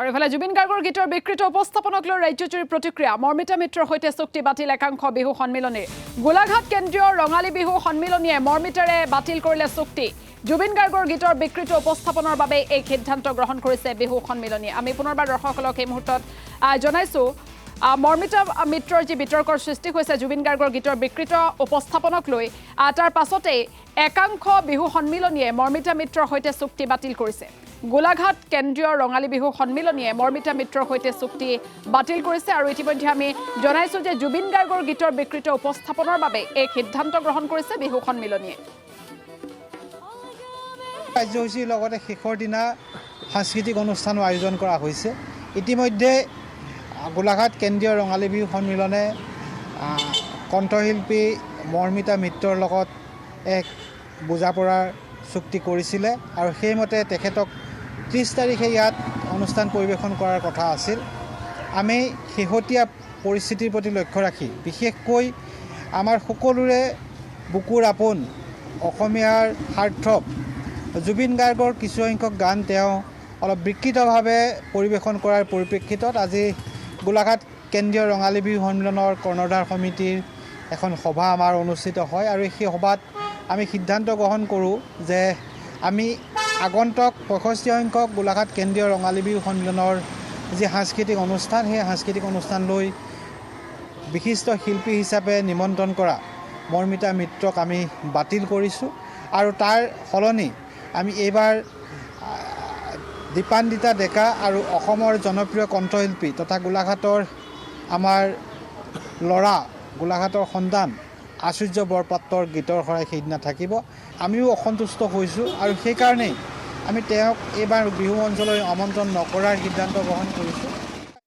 আৰু ইফালে জুবিন গাৰ্গৰ গীতৰ বিকৃত উপস্থাপনক লৈ ৰাজ্যজুৰি প্ৰতিক্ৰিয়া মৰ্মিতা মিত্ৰৰ সৈতে চুক্তি বাতিল একাংশ বিহু সন্মিলনীৰ গোলাঘাট কেন্দ্ৰীয় ৰঙালী বিহু সন্মিলনীয়ে মৰ্মিতাৰে বাতিল কৰিলে চুক্তি জুবিন গাৰ্গৰ গীতৰ বিকৃত উপস্থাপনৰ বাবে এই সিদ্ধান্ত গ্ৰহণ কৰিছে বিহু সন্মিলনীয়ে আমি পুনৰবাৰ দৰ্শকসকলক এই মুহূৰ্তত জনাইছো মৰ্মিতা মিত্ৰৰ যি বিতৰ্কৰ সৃষ্টি হৈছে জুবিন গাৰ্গৰ গীতৰ বিকৃত উপস্থাপনক লৈ তাৰ পাছতে একাংশ বিহু সন্মিলনীয়ে মৰ্মিতা মিত্ৰৰ সৈতে চুক্তি বাতিল কৰিছে গোলাঘাট কেন্দ্ৰীয় ৰঙালী বিহু সন্মিলনীয়ে মৰ্মিতা মিত্ৰৰ সৈতে চুক্তি বাতিল কৰিছে আৰু ইতিমধ্যে আমি জনাইছো যে জুবিন গাৰ্গৰ গীতৰ বিকৃত উপস্থাপনৰ বাবে এই সিদ্ধান্ত গ্ৰহণ কৰিছে বিহু সন্মিলনীয়ে কাৰ্যসূচীৰ লগতে শেষৰ দিনা সাংস্কৃতিক অনুষ্ঠানৰ আয়োজন কৰা হৈছে ইতিমধ্যে গোলাঘাট কেন্দ্ৰীয় ৰঙালী বিহু সন্মিলনে কণ্ঠশিল্পী মৰ্মিতা মিত্ৰৰ লগত এক বুজাপৰাৰ চুক্তি কৰিছিলে আৰু সেইমতে তেখেতক 30 তাৰিখে ইয়াত অনুষ্ঠান পৰিৱেশন কৰাৰ কথা আছিল আমি শেহতীয়া পৰিস্থিতিৰ প্ৰতি লক্ষ্য ৰাখি বিশেষকৈ আমাৰ সকলোৰে বুকুৰ আপোন অসমীয়াৰ সাৰ্থক জুবিন গাৰ্গৰ কিছু সংখ্যক গান তেওঁ অলপ বিকৃতভাৱে পৰিৱেশন কৰাৰ পৰিপ্ৰেক্ষিতত আজি গোলাঘাট কেন্দ্ৰীয় ৰঙালী বিহু সন্মিলনৰ কৰ্ণধাৰ সমিতিৰ এখন সভা আমাৰ অনুষ্ঠিত হয় আৰু সেই সভাত আমি সিদ্ধান্ত গ্ৰহণ কৰোঁ যে আমি আগন্তুক 65 সংখ্যক গোলাঘাট কেন্দ্ৰীয় ৰঙালী বিহু সন্মিলনৰ যি সাংস্কৃতিক অনুষ্ঠান সেই সাংস্কৃতিক অনুষ্ঠানলৈ বিশিষ্ট শিল্পী হিচাপে নিমন্ত্ৰণ কৰা মৰ্মিতা মিত্ৰক আমি বাতিল কৰিছোঁ আৰু তাৰ সলনি আমি এইবাৰ দীপান্বিতা ডেকা আৰু অসমৰ জনপ্ৰিয় কণ্ঠশিল্পী তথা গোলাঘাটৰ আমাৰ ল'ৰা গোলাঘাটৰ সন্তান আচুৰ্য বৰপাত্ৰৰ গীতৰ শৰাই সেইদিনা থাকিব আমিও অসন্তুষ্ট হৈছোঁ আৰু সেইকাৰণেই আমি তেওঁক এইবাৰ বিহু অঞ্চললৈ আমন্ত্ৰণ নকৰাৰ সিদ্ধান্ত গ্ৰহণ কৰিছোঁ